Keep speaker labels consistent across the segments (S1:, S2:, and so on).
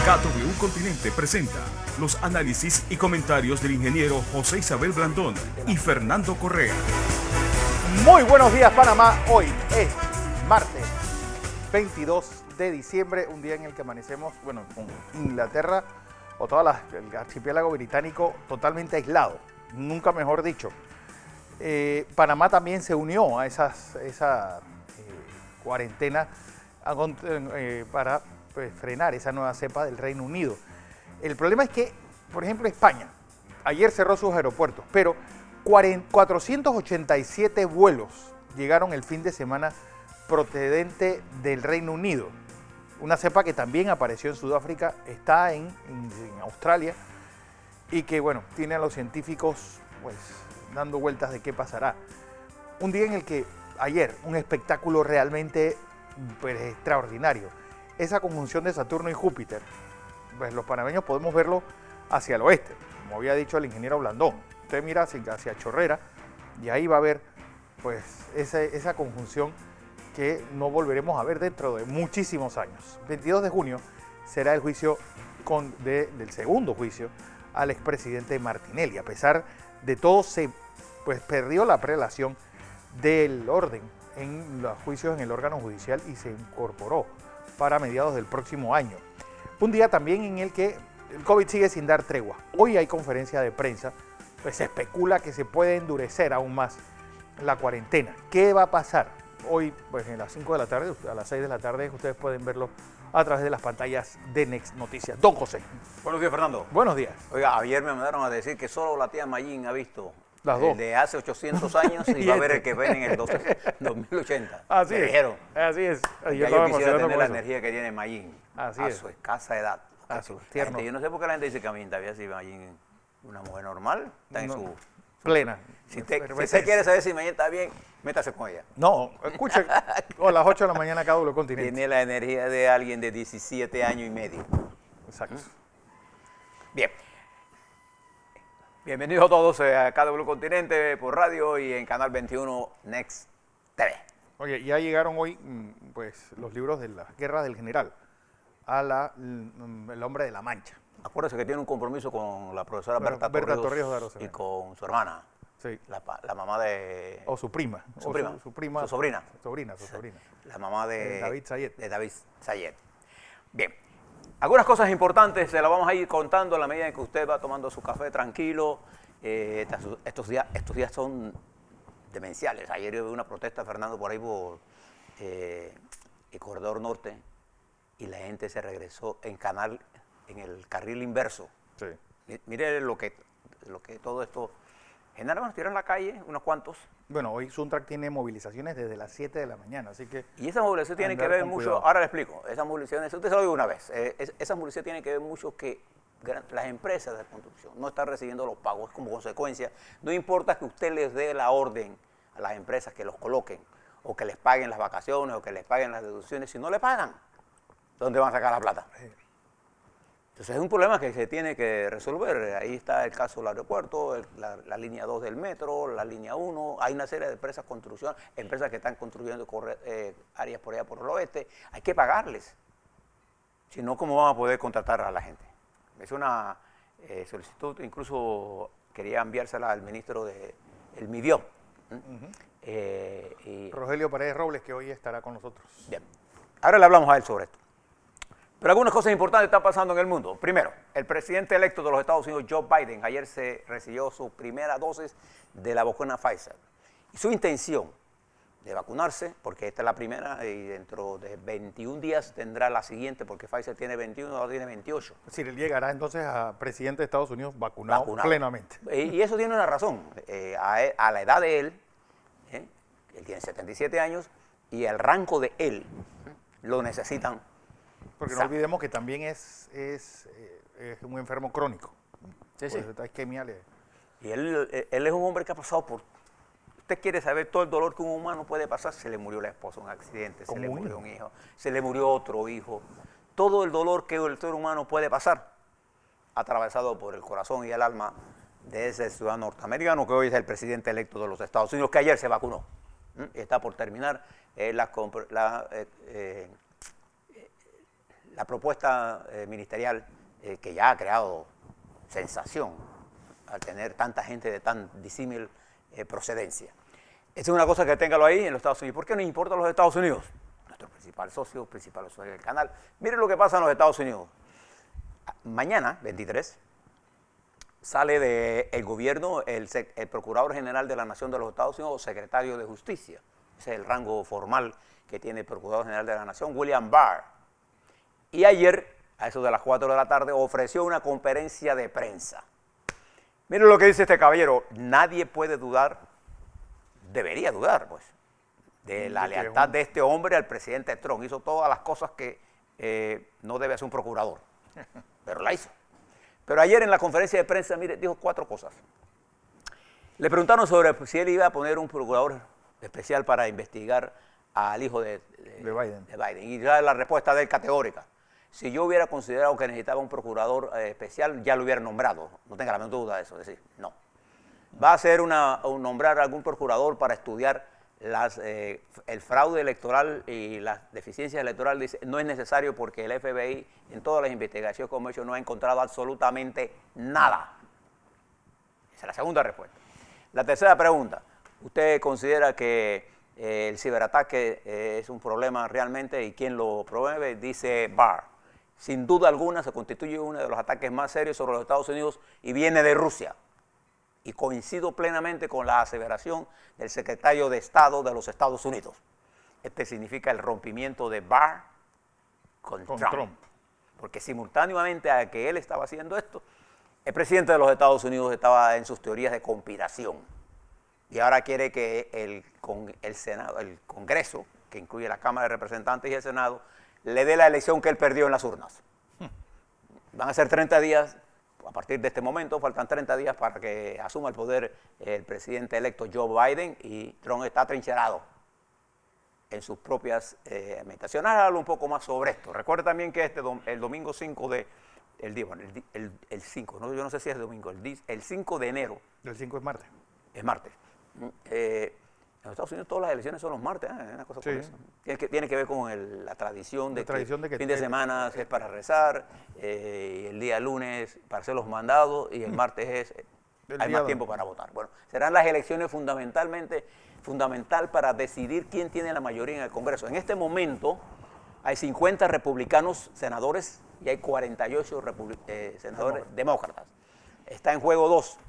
S1: KW Continente presenta los análisis y comentarios del ingeniero José Isabel Blandón y Fernando Correa.
S2: Muy buenos días, Panamá. Hoy es martes 22 de diciembre, un día en el que amanecemos, con Inglaterra o todo el archipiélago británico totalmente aislado, nunca mejor dicho. Panamá también se unió a esa cuarentena para frenar esa nueva cepa del Reino Unido. El problema es que, por ejemplo, España ayer cerró sus aeropuertos, pero 487 vuelos llegaron el fin de semana procedente del Reino Unido. Una cepa que también apareció en Sudáfrica, está en Australia y que, tiene a los científicos dando vueltas de qué pasará. Un día en el que ayer, un espectáculo realmente extraordinario. Esa conjunción de Saturno y Júpiter, los panameños podemos verlo hacia el oeste, como había dicho el ingeniero Blandón. Usted mira hacia Chorrera y ahí va a ver esa conjunción que no volveremos a ver dentro de muchísimos años. 22 de junio será el juicio del segundo juicio al expresidente Martinelli. A pesar de todo, se perdió la prelación del orden en los juicios en el órgano judicial y se incorporó para mediados del próximo año. Un día también en el que el COVID sigue sin dar tregua. Hoy hay conferencia de prensa, se especula que se puede endurecer aún más la cuarentena. ¿Qué va a pasar? Hoy, a las 5 de la tarde, a las 6 de la tarde, ustedes pueden verlo a través de las pantallas de Next Noticias. Don José.
S3: Buenos días, Fernando.
S2: Buenos días.
S3: Oiga, ayer me mandaron a decir que solo la tía Mayín ha visto
S2: las dos.
S3: El de hace 800 años y va a ver el que ven en el 2080.
S2: Así
S3: me
S2: es.
S3: dijeron.
S2: Así es.
S3: Ya yo quisiera tener la energía que tiene Mayín a su escasa edad.
S2: Tierno.
S3: Yo no sé por qué la gente dice que a mí todavía si Mayín una mujer normal, está en su
S2: plena.
S3: Si usted quiere saber si Mayín está bien, métase con ella.
S2: No, escuche, a las 8 de la mañana KW Continente.
S3: Tiene la energía de alguien de 17 años y medio.
S2: Exacto.
S3: Bien. Bienvenidos a todos a KW Continente por radio y en Canal 21 Next TV.
S2: Oye, ya llegaron hoy los libros de las guerras del general a el hombre de la Mancha.
S3: Acuérdese que tiene un compromiso con la profesora Berta
S2: Torrijos de Arosemena.
S3: Y con su hermana.
S2: Sí.
S3: La mamá de...
S2: O su prima.
S3: Su prima.
S2: Su prima.
S3: Su sobrina.
S2: Su sobrina.
S3: La mamá de
S2: David Sayed.
S3: De David Sayed. Bien. Algunas cosas importantes se las vamos a ir contando a la medida en que usted va tomando su café tranquilo. Estos días son demenciales. Ayer hubo una protesta, Fernando, por ahí por el corredor norte y la gente se regresó en el carril inverso.
S2: Sí.
S3: Mire lo que todo esto genera. Bueno, tiran la calle, unos cuantos.
S2: Hoy Suntrack tiene movilizaciones desde las 7 de la mañana, así que...
S3: Y esa movilización tiene que ver mucho, cuidado. Ahora le explico, esas movilizaciones, usted se lo digo una vez, esa movilización tiene que ver mucho que las empresas de construcción no están recibiendo los pagos como consecuencia. No importa que usted les dé la orden a las empresas que los coloquen, o que les paguen las vacaciones, o que les paguen las deducciones, si no le pagan, ¿dónde van a sacar la plata? Entonces es un problema que se tiene que resolver. Ahí está el caso del aeropuerto, la línea 2 del metro, la línea 1. Hay una serie de empresas de construcción, empresas que están construyendo áreas por allá por el oeste. Hay que pagarles. Si no, ¿cómo vamos a poder contratar a la gente? Es una solicitud, incluso quería enviársela al ministro del MIDIO.
S2: Rogelio Paredes Robles, que hoy estará con nosotros.
S3: Bien. Ahora le hablamos a él sobre esto. Pero algunas cosas importantes están pasando en el mundo. Primero, el presidente electo de los Estados Unidos, Joe Biden, ayer se recibió su primera dosis de la vacuna Pfizer. Y su intención de vacunarse, porque esta es la primera y dentro de 21 días tendrá la siguiente, porque Pfizer tiene 21, ahora tiene 28.
S2: Es decir, él llegará entonces a presidente de Estados Unidos vacunado. Plenamente.
S3: Y eso tiene una razón. A la edad de él tiene 77 años, y el rango de él lo necesitan.
S2: Porque no olvidemos que también es un enfermo crónico.
S3: Sí.
S2: Esta isquemia
S3: Y él es un hombre que ha pasado por... Usted quiere saber todo el dolor que un humano puede pasar. Se le murió la esposa en un accidente, se le murió un hijo, se le murió otro hijo. Todo el dolor que el ser humano puede pasar, atravesado por el corazón y el alma de ese ciudadano norteamericano que hoy es el presidente electo de los Estados Unidos, que ayer se vacunó. Está por terminar la propuesta ministerial que ya ha creado sensación al tener tanta gente de tan disímil procedencia. Esa es una cosa que téngalo ahí en los Estados Unidos. ¿Por qué nos importa a los Estados Unidos? Nuestro principal socio del canal. Miren lo que pasa en los Estados Unidos. Mañana, 23, sale del gobierno el Procurador General de la Nación de los Estados Unidos o Secretario de Justicia. Ese es el rango formal que tiene el Procurador General de la Nación, William Barr. Y ayer, a eso de las 4 de la tarde, ofreció una conferencia de prensa. Miren lo que dice este caballero. Nadie puede dudar, debería dudar, pues, de la lealtad de este hombre al presidente Trump. Hizo todas las cosas que no debe hacer un procurador, pero la hizo. Pero ayer en la conferencia de prensa, mire, dijo 4 cosas. Le preguntaron sobre si él iba a poner un procurador especial para investigar al hijo de Biden. Y ya la respuesta de él categórica. Si yo hubiera considerado que necesitaba un procurador especial, ya lo hubiera nombrado. No tenga la menor duda de eso. Es decir, no. Va a ser nombrar algún procurador para estudiar el fraude electoral y las deficiencias electorales. Dice, no es necesario porque el FBI en todas las investigaciones que hemos hecho no ha encontrado absolutamente nada. Esa es la segunda respuesta. La tercera pregunta, ¿usted considera que el ciberataque es un problema realmente y quién lo promueve? Dice Barr, sin duda alguna se constituye uno de los ataques más serios sobre los Estados Unidos y viene de Rusia. Y coincido plenamente con la aseveración del secretario de Estado de los Estados Unidos. Este significa el rompimiento de Barr con Trump. Porque simultáneamente a que él estaba haciendo esto, el presidente de los Estados Unidos estaba en sus teorías de conspiración. Y ahora quiere que el Congreso, que incluye la Cámara de Representantes y el Senado, le dé la elección que él perdió en las urnas. Van a ser 30 días. A partir de este momento, faltan 30 días para que asuma el poder el presidente electo Joe Biden y Trump está atrincherado en sus propias meditaciones. Hablo un poco más sobre esto. Recuerde también que el domingo 5 de... El 5, ¿no? Yo no sé si es domingo, el 5 de enero.
S2: El 5 es martes.
S3: Es martes. En los Estados Unidos todas las elecciones son los martes, ¿eh? Una cosa curiosa. Tiene que ver con la tradición de que el fin de semana es para rezar, el día lunes para hacer los mandados y el martes hay más tiempo para votar. Bueno, serán las elecciones fundamental para decidir quién tiene la mayoría en el Congreso. En este momento hay 50 republicanos senadores y hay 48 senadores demócratas. Está en juego 2.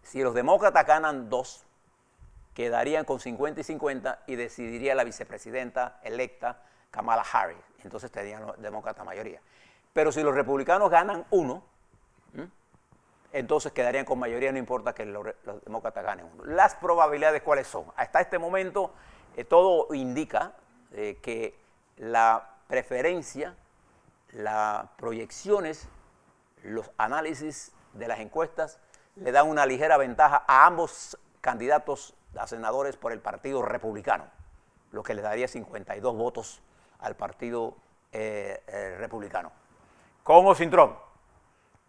S3: Si los demócratas ganan 2, quedarían con 50 y 50 y decidiría la vicepresidenta electa Kamala Harris. Entonces tendrían los demócratas mayoría. Pero si los republicanos ganan 1, entonces quedarían con mayoría, no importa que los demócratas ganen 1. Las probabilidades, ¿cuáles son? Hasta este momento todo indica que la preferencia, las proyecciones, los análisis de las encuestas le dan una ligera ventaja a ambos candidatos a senadores por el Partido Republicano, lo que le daría 52 votos al Partido Republicano, con o sin Trump.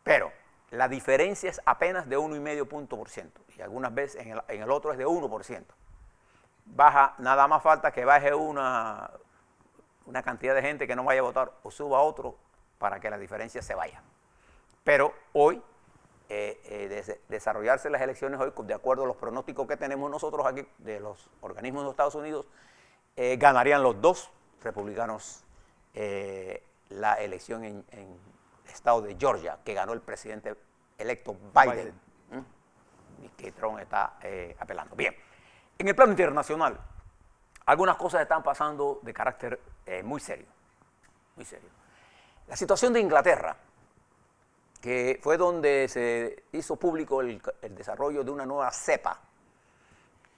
S3: Pero la diferencia es apenas de 1,5 puntos por ciento, y algunas veces en el otro es de 1%. Baja, nada más falta que baje una cantidad de gente que no vaya a votar o suba otro para que la diferencia se vaya. Pero hoy, desarrollarse las elecciones hoy, de acuerdo a los pronósticos que tenemos nosotros aquí de los organismos de los Estados Unidos, ganarían los 2 republicanos la elección en el estado de Georgia, que ganó el presidente electo Biden. Y que Trump está apelando. Bien, en el plano internacional, algunas cosas están pasando de carácter muy serio, muy serio. La situación de Inglaterra, que fue donde se hizo público el desarrollo de una nueva cepa.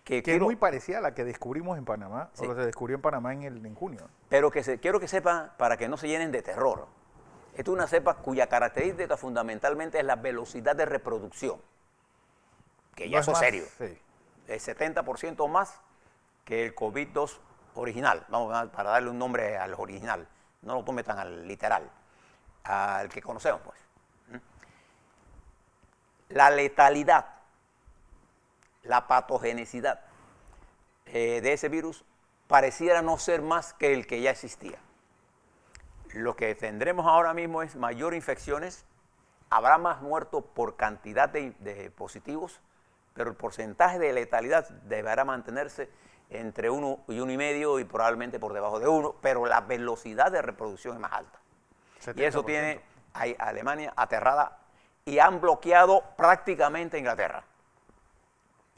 S3: Que
S2: es muy parecida a la que descubrimos en Panamá, o la que se descubrió en Panamá en junio.
S3: Pero quiero que sepan, para que no se llenen de terror, esta es una cepa cuya característica fundamentalmente es la velocidad de reproducción, que ya eso es serio. Sí. Es 70% más que el COVID-2 original, para darle un nombre al original, no lo tome tan al literal, al que conocemos, pues. La letalidad, la patogenicidad de ese virus pareciera no ser más que el que ya existía. Lo que tendremos ahora mismo es mayor infecciones, habrá más muertos por cantidad de positivos, pero el porcentaje de letalidad deberá mantenerse entre 1 y 1,5 y probablemente por debajo de 1, pero la velocidad de reproducción es más alta. 70%. Y eso tiene a Alemania aterrada y han bloqueado prácticamente Inglaterra.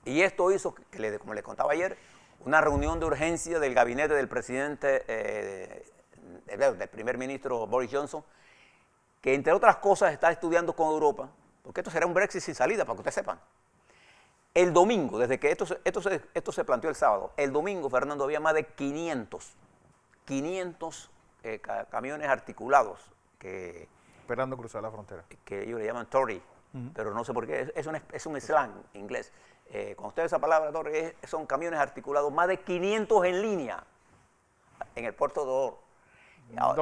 S3: Y esto hizo que, como les contaba ayer, una reunión de urgencia del gabinete del presidente, del primer ministro Boris Johnson, que entre otras cosas está estudiando con Europa, porque esto será un Brexit sin salida, para que ustedes sepan. El domingo, desde que esto se planteó el sábado, el domingo, Fernando, había más de 500 camiones articulados
S2: esperando cruzar la frontera.
S3: Que ellos le llaman Tory, pero no sé por qué, es un slang inglés. Con ustedes esa palabra, Tory, son camiones articulados, más de 500 en línea en el puerto de Dover.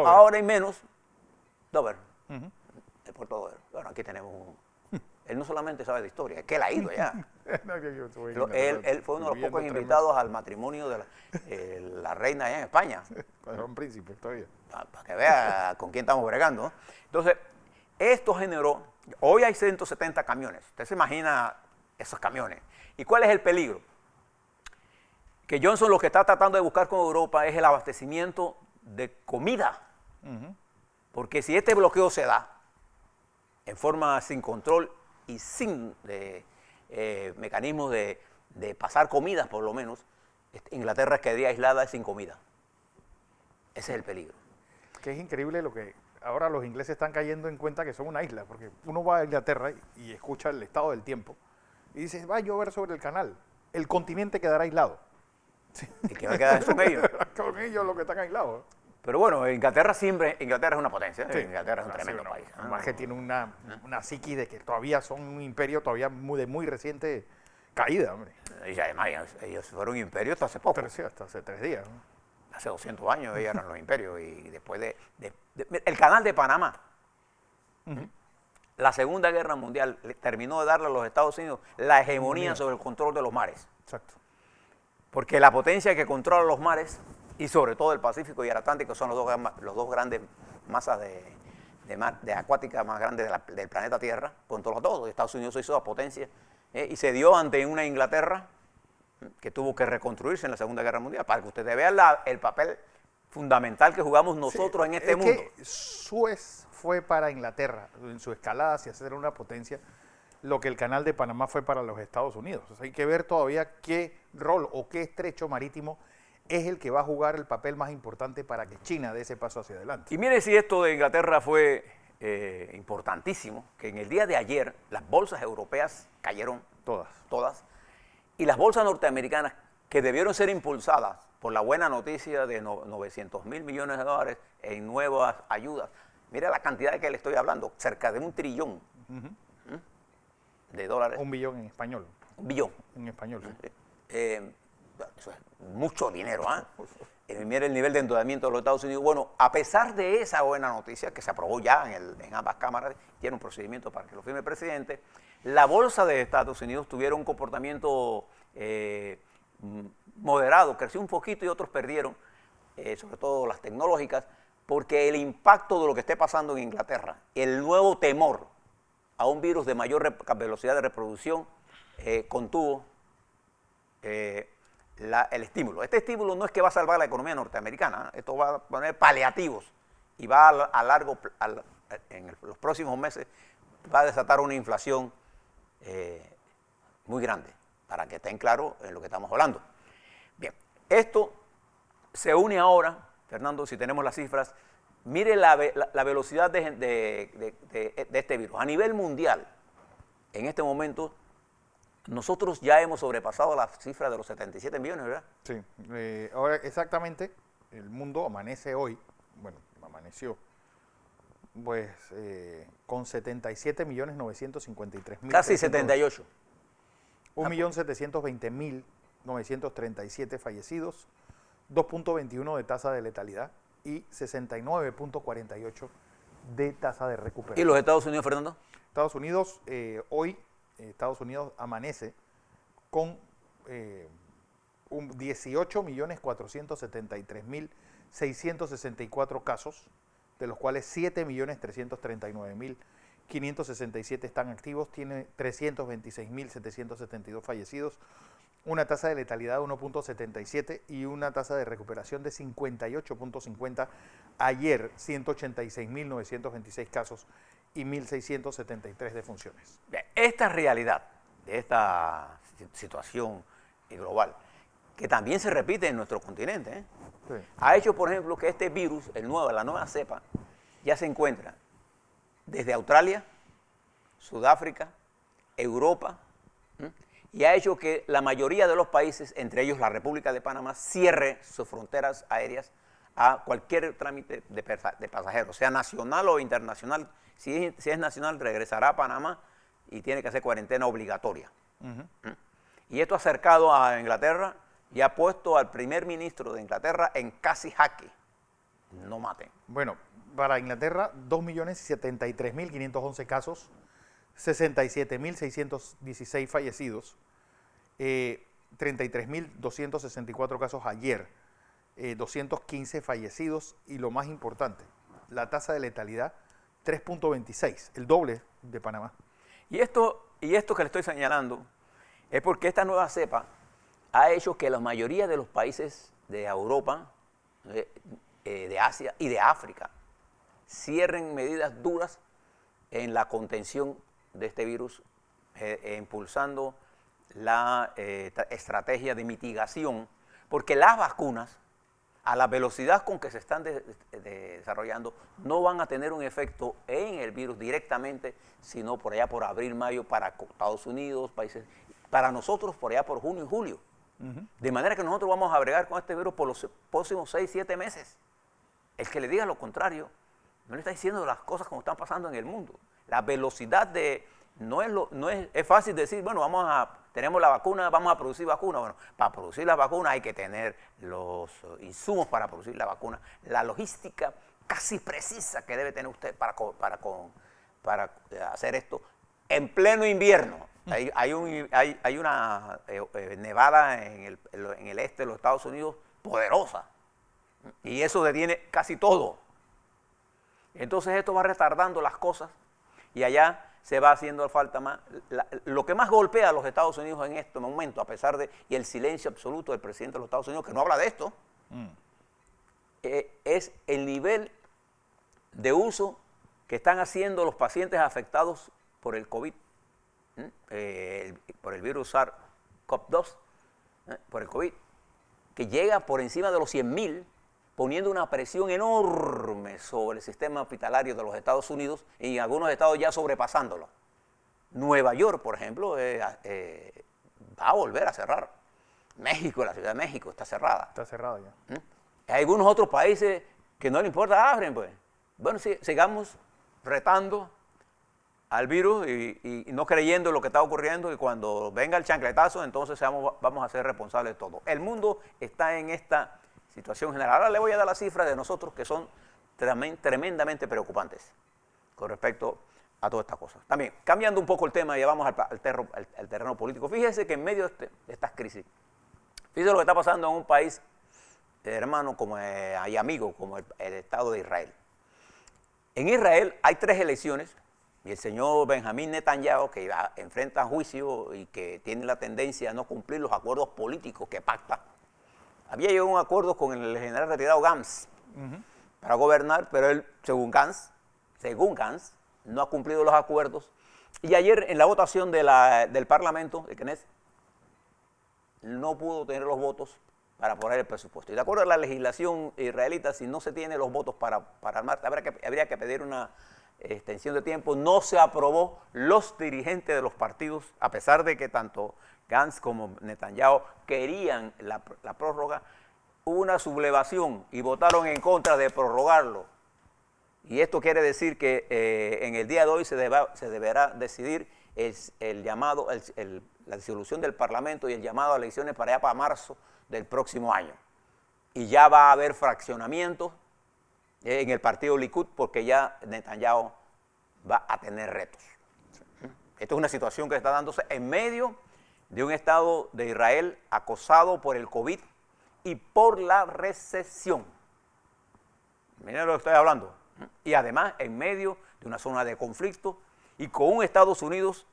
S3: Ahora hay menos, Dover, el puerto de Dover. Bueno, aquí tenemos él no solamente sabe de historia, es que él ha ido allá. Él fue uno de los pocos invitados al matrimonio de la reina allá en España.
S2: Era un príncipe todavía.
S3: Para que vea con quién estamos bregando, ¿no? Entonces, esto generó, hoy hay 170 camiones. Usted se imagina esos camiones. ¿Y cuál es el peligro? Que Johnson lo que está tratando de buscar con Europa es el abastecimiento de comida. Porque si este bloqueo se da en forma sin control y sin mecanismos de pasar comidas, por lo menos, Inglaterra quedaría aislada y sin comida. Ese es el peligro.
S2: Que es increíble lo que ahora los ingleses están cayendo en cuenta que son una isla, porque uno va a Inglaterra y escucha el estado del tiempo y dice, va a llover sobre el canal, el continente quedará aislado.
S3: Sí. ¿Y qué va a quedar con ellos?
S2: Con ellos los que están aislados.
S3: Pero bueno, Inglaterra es una potencia, sí, Inglaterra es un tremendo país.
S2: Además que tiene una psiquis de que todavía son un imperio todavía de muy reciente caída, hombre.
S3: Y además ellos fueron imperios hasta hace poco.
S2: Pero sí, hasta hace 3 días. ¿no?
S3: Hace 200 años ellos eran los imperios y después el canal de Panamá, la Segunda Guerra Mundial terminó de darle a los Estados Unidos la hegemonía sobre el control de los mares.
S2: Exacto.
S3: Porque la potencia que controla los mares y sobre todo el Pacífico y el Atlántico son los dos grandes masas de acuáticas más grandes del planeta Tierra, con todos los dos. Estados Unidos hizo la potencia y se dio ante una Inglaterra que tuvo que reconstruirse en la Segunda Guerra Mundial, para que ustedes vean el papel fundamental que jugamos nosotros en este mundo.
S2: Que Suez fue para Inglaterra, en su escalada hacia ser una potencia, lo que el canal de Panamá fue para los Estados Unidos. O sea, hay que ver todavía qué rol o qué estrecho marítimo es el que va a jugar el papel más importante para que China dé ese paso hacia adelante.
S3: Y mire si esto de Inglaterra fue importantísimo, que en el día de ayer las bolsas europeas cayeron todas, y las bolsas norteamericanas, que debieron ser impulsadas por la buena noticia de 900.000 millones de dólares en nuevas ayudas. Mira la cantidad de que le estoy hablando, cerca de $1 trillón de dólares.
S2: 1 billón en español.
S3: 1 billón.
S2: En español.
S3: Eso es mucho dinero, ¿ah? Mira el nivel de endeudamiento de los Estados Unidos. Bueno, a pesar de esa buena noticia, que se aprobó ya en ambas cámaras, tiene un procedimiento para que lo firme el presidente, la bolsa de Estados Unidos tuvieron un comportamiento moderado, creció un poquito y otros perdieron, sobre todo las tecnológicas, porque el impacto de lo que esté pasando en Inglaterra, el nuevo temor a un virus de mayor velocidad de reproducción, contuvo el estímulo. Este estímulo no es que va a salvar la economía norteamericana, esto va a poner paliativos y va en los próximos meses va a desatar una inflación muy grande, para que estén claros en lo que estamos hablando. Bien, esto se une ahora, Fernando, si tenemos las cifras, mire la velocidad de este virus. A nivel mundial, en este momento, nosotros ya hemos sobrepasado la cifra de los 77 millones, ¿verdad?
S2: Sí, ahora exactamente, el mundo amanece hoy, bueno, amaneció, pues con 77.953.000.
S3: Casi 78.
S2: 1.720.937 fallecidos, 2.21 de tasa de letalidad y 69.48 de tasa de recuperación.
S3: ¿Y los Estados Unidos, Fernando?
S2: Estados Unidos, hoy, Estados Unidos amanece con 18.473.664 casos de los cuales 7.339.567 están activos, tiene 326.772 fallecidos, una tasa de letalidad de 1.77 y una tasa de recuperación de 58.50. Ayer, 186.926 casos y 1.673 defunciones.
S3: Esta realidad de esta situación global, que también se repite en nuestro continente, sí, ha hecho, por ejemplo, que este virus, la nueva cepa, ya se encuentra desde Australia, Sudáfrica, Europa, y ha hecho que la mayoría de los países, entre ellos la República de Panamá, cierre sus fronteras aéreas a cualquier trámite de pasajeros, sea nacional o internacional. Si es nacional, regresará a Panamá y tiene que hacer cuarentena obligatoria. Y esto ha acercado a Inglaterra y ha puesto al primer ministro de Inglaterra en casi jaque. No maten.
S2: Bueno, para Inglaterra, 2.073.511 casos, 67.616 fallecidos, 33.264 casos ayer, 215 fallecidos y lo más importante, la tasa de letalidad 3.26, el doble de Panamá.
S3: Y esto que le estoy señalando es porque esta nueva cepa ha hecho que la mayoría de los países de Europa, de Asia y de África cierren medidas duras en la contención de este virus, impulsando la estrategia de mitigación, porque las vacunas, a la velocidad con que se están desarrollando, no van a tener un efecto en el virus directamente, sino por allá por abril, mayo, para Estados Unidos, países, para nosotros por allá por junio y julio. De manera que nosotros vamos a bregar con este virus por los próximos 6, 7 meses. El que le diga lo contrario, no le está diciendo las cosas como están pasando en el mundo. La velocidad es fácil decir, bueno, tenemos la vacuna, vamos a producir vacuna. Bueno, para producir la vacuna hay que tener los insumos para producir la vacuna, la logística casi precisa que debe tener usted para hacer esto en pleno invierno. Hay una nevada en el este de los Estados Unidos poderosa y eso detiene casi todo. Entonces esto va retardando las cosas y allá se va haciendo falta más. Lo que más golpea a los Estados Unidos en este momento, a pesar de y el silencio absoluto del presidente de los Estados Unidos, que no habla de esto, es el nivel de uso que están haciendo los pacientes afectados por el COVID, por el virus SARS-CoV-2, por el COVID, que llega por encima de los 100.000, poniendo una presión enorme sobre el sistema hospitalario de los Estados Unidos y en algunos estados ya sobrepasándolo. Nueva York, por ejemplo, va a volver a cerrar. México, la Ciudad de México, está cerrada.
S2: Está cerrada ya.
S3: Hay algunos otros países que no le importa, abren pues. Bueno, sí, sigamos retando al virus y no creyendo en lo que está ocurriendo y cuando venga el chancletazo, entonces vamos a ser responsables de todo. El mundo está en esta situación general. Ahora le voy a dar las cifras de nosotros que son tremendamente preocupantes con respecto a todas estas cosas. También, cambiando un poco el tema, ya vamos al terreno político. Fíjese que en medio de estas crisis, fíjese lo que está pasando en un país, hermano, y amigo, como el Estado de Israel. En Israel hay 3 elecciones y el señor Benjamín Netanyahu, que enfrenta juicio y que tiene la tendencia a no cumplir los acuerdos políticos que pacta, había llegado a un acuerdo con el general retirado Gantz para gobernar, pero él, según Gantz, no ha cumplido los acuerdos. Y ayer en la votación del Parlamento, de Knesset, no pudo tener los votos para poner el presupuesto. Y de acuerdo a la legislación israelita, si no se tienen los votos para armar, habría que pedir una extensión de tiempo. No se aprobó. Los dirigentes de los partidos, a pesar de que tanto Gantz como Netanyahu querían la prórroga, hubo una sublevación y votaron en contra de prorrogarlo. Y esto quiere decir que en el día de hoy se deberá decidir la disolución del Parlamento y el llamado a elecciones para allá para marzo del próximo año. Y ya va a haber fraccionamientos en el partido Likud porque ya Netanyahu va a tener retos. Esto es una situación que está dándose en medio de un Estado de Israel acosado por el COVID y por la recesión. Miren lo que estoy hablando. Y además en medio de una zona de conflicto y con un Estados Unidos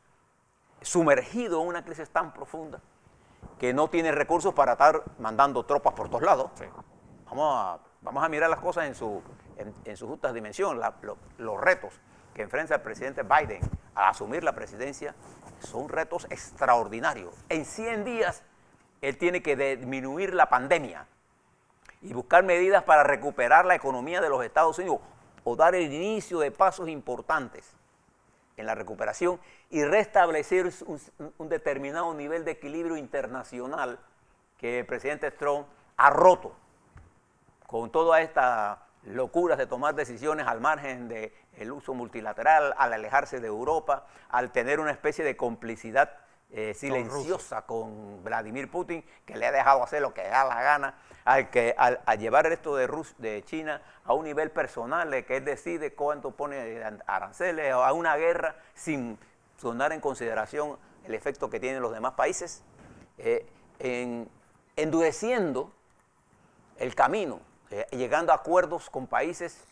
S3: sumergido en una crisis tan profunda que no tiene recursos para estar mandando tropas por todos lados. Sí. Vamos a mirar las cosas en su justa dimensión. Los retos que enfrenta el presidente Biden al asumir la presidencia son retos extraordinarios. En 100 días él tiene que disminuir la pandemia y buscar medidas para recuperar la economía de los Estados Unidos o dar el inicio de pasos importantes en la recuperación y restablecer un determinado nivel de equilibrio internacional que el presidente Trump ha roto con todas estas locuras de tomar decisiones al margen del uso multilateral, al alejarse de Europa, al tener una especie de complicidad silenciosa con Vladimir Putin, que le ha dejado hacer lo que le da la gana, al llevar esto de China a un nivel personal, de que él decide cuánto pone aranceles, a una guerra sin tomar en consideración el efecto que tienen los demás países, endureciendo el camino, llegando a acuerdos con países,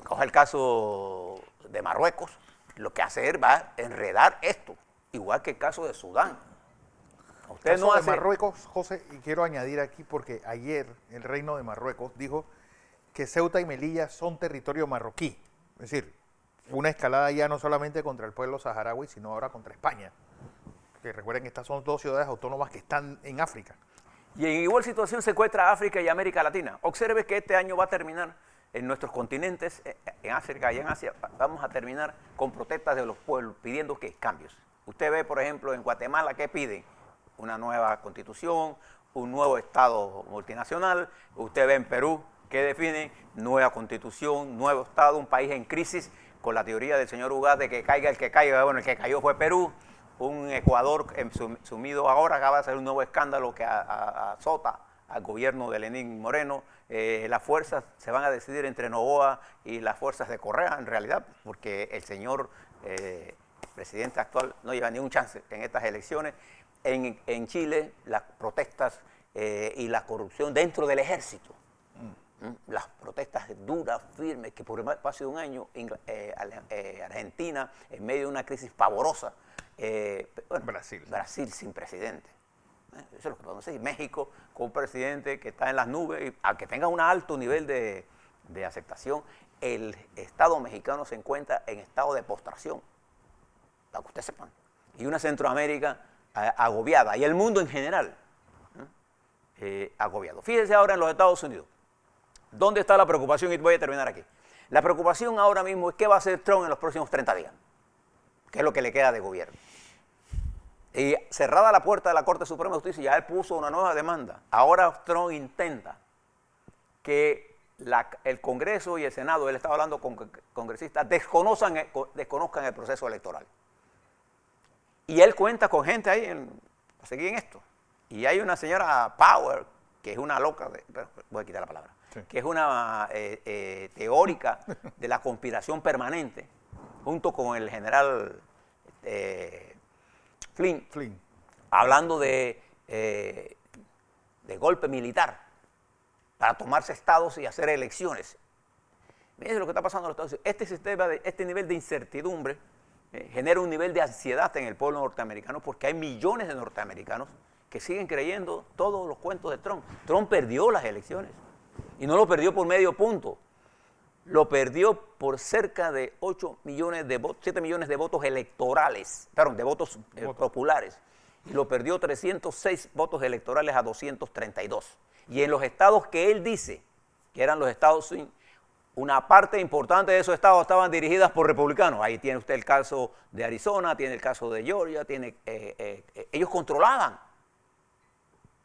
S3: coge el caso de Marruecos, lo que hace va a enredar esto, igual que el caso de Sudán.
S2: Usted no hace... de Marruecos, José, y quiero añadir aquí porque ayer el Reino de Marruecos dijo que Ceuta y Melilla son territorio marroquí, es decir, una escalada ya no solamente contra el pueblo saharaui, sino ahora contra España, que recuerden que estas son dos ciudades autónomas que están en África.
S3: Y en igual situación se encuentra África y América Latina. Observe que este año va a terminar en nuestros continentes, en África y en Asia, vamos a terminar con protestas de los pueblos pidiendo que cambios. Usted ve, por ejemplo, en Guatemala, ¿qué piden? Una nueva constitución, un nuevo Estado multinacional. Usted ve en Perú, ¿qué definen? Nueva constitución, nuevo Estado, un país en crisis, con la teoría del señor Ugarte de que caiga el que caiga. Bueno, el que cayó fue Perú. Un Ecuador sumido ahora, acaba de ser un nuevo escándalo que azota al gobierno de Lenín Moreno. Las fuerzas se van a decidir entre Noboa y las fuerzas de Correa, en realidad, porque el señor presidente actual no lleva ni un chance en estas elecciones. En Chile, las protestas y la corrupción dentro del ejército. Las protestas duras, firmes, que por el espacio de un año, Argentina, en medio de una crisis pavorosa, Brasil sin presidente. Eso es lo que podemos decir. México con un presidente que está en las nubes, y aunque tenga un alto nivel de aceptación, el Estado mexicano se encuentra en estado de postración, para que ustedes sepan. Y una Centroamérica agobiada, y el mundo en general agobiado. Fíjense ahora en los Estados Unidos. ¿Dónde está la preocupación? Y voy a terminar aquí. La preocupación ahora mismo es qué va a hacer Trump en los próximos 30 días. ¿Qué es lo que le queda de gobierno? Y cerrada la puerta de la Corte Suprema de Justicia, ya él puso una nueva demanda. Ahora Trump intenta que el Congreso y el Senado, él estaba hablando con congresistas, desconozcan el proceso electoral. Y él cuenta con gente ahí para seguir en esto. Y hay una señora Power, que es una loca, voy a quitar la palabra, sí, que es una teórica de la conspiración permanente, junto con el general Flynn, hablando de golpe militar para tomarse estados y hacer elecciones. Miren lo que está pasando en los Estados Unidos. Este sistema, este nivel de incertidumbre genera un nivel de ansiedad en el pueblo norteamericano, porque hay millones de norteamericanos que siguen creyendo todos los cuentos de Trump. Trump perdió las elecciones y no lo perdió por medio punto. Lo perdió por cerca de 8 millones de votos, 7 millones de votos electorales, perdón, de votos populares. Y lo perdió 306 votos electorales a 232. Y en los estados que él dice que eran los estados, una parte importante de esos estados estaban dirigidas por republicanos. Ahí tiene usted el caso de Arizona, tiene el caso de Georgia, ellos controlaban.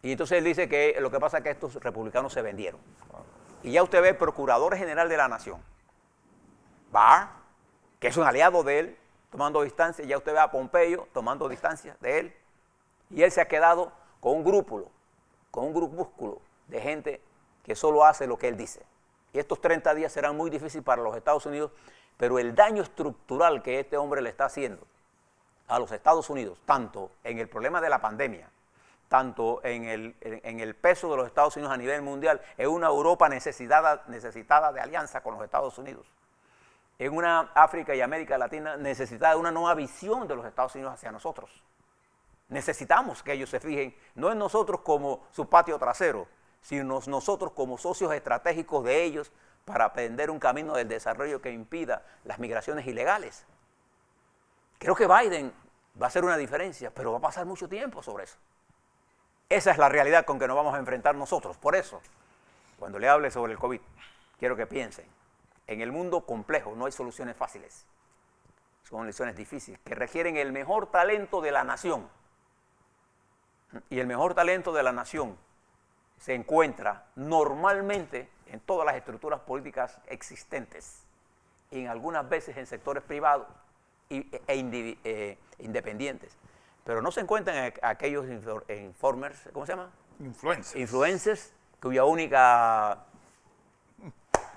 S3: Y entonces él dice que lo que pasa es que estos republicanos se vendieron. Y ya usted ve el Procurador General de la Nación, Barr, que es un aliado de él, tomando distancia. Ya usted ve a Pompeo tomando distancia de él. Y él se ha quedado con un grupúsculo de gente que solo hace lo que él dice. Y estos 30 días serán muy difíciles para los Estados Unidos, pero el daño estructural que este hombre le está haciendo a los Estados Unidos, tanto en el problema de la pandemia, tanto en el peso de los Estados Unidos a nivel mundial, en una Europa necesitada de alianza con los Estados Unidos, en una África y América Latina necesitada de una nueva visión de los Estados Unidos hacia nosotros. Necesitamos que ellos se fijen, no en nosotros como su patio trasero, sino nosotros como socios estratégicos de ellos para aprender un camino del desarrollo que impida las migraciones ilegales. Creo que Biden va a hacer una diferencia, pero va a pasar mucho tiempo sobre eso. Esa es la realidad con que nos vamos a enfrentar nosotros. Por eso, cuando le hable sobre el COVID, quiero que piensen, en el mundo complejo no hay soluciones fáciles. Son soluciones difíciles, que requieren el mejor talento de la nación. Y el mejor talento de la nación se encuentra normalmente en todas las estructuras políticas existentes, y en algunas veces en sectores privados independientes. Pero no se encuentran en aquellos informers, ¿cómo se llama? Influencers, cuya única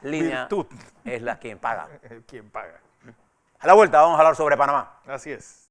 S3: línea
S2: virtud
S3: es la quien paga.
S2: Quien paga.
S3: A la vuelta vamos a hablar sobre Panamá.
S2: Así es.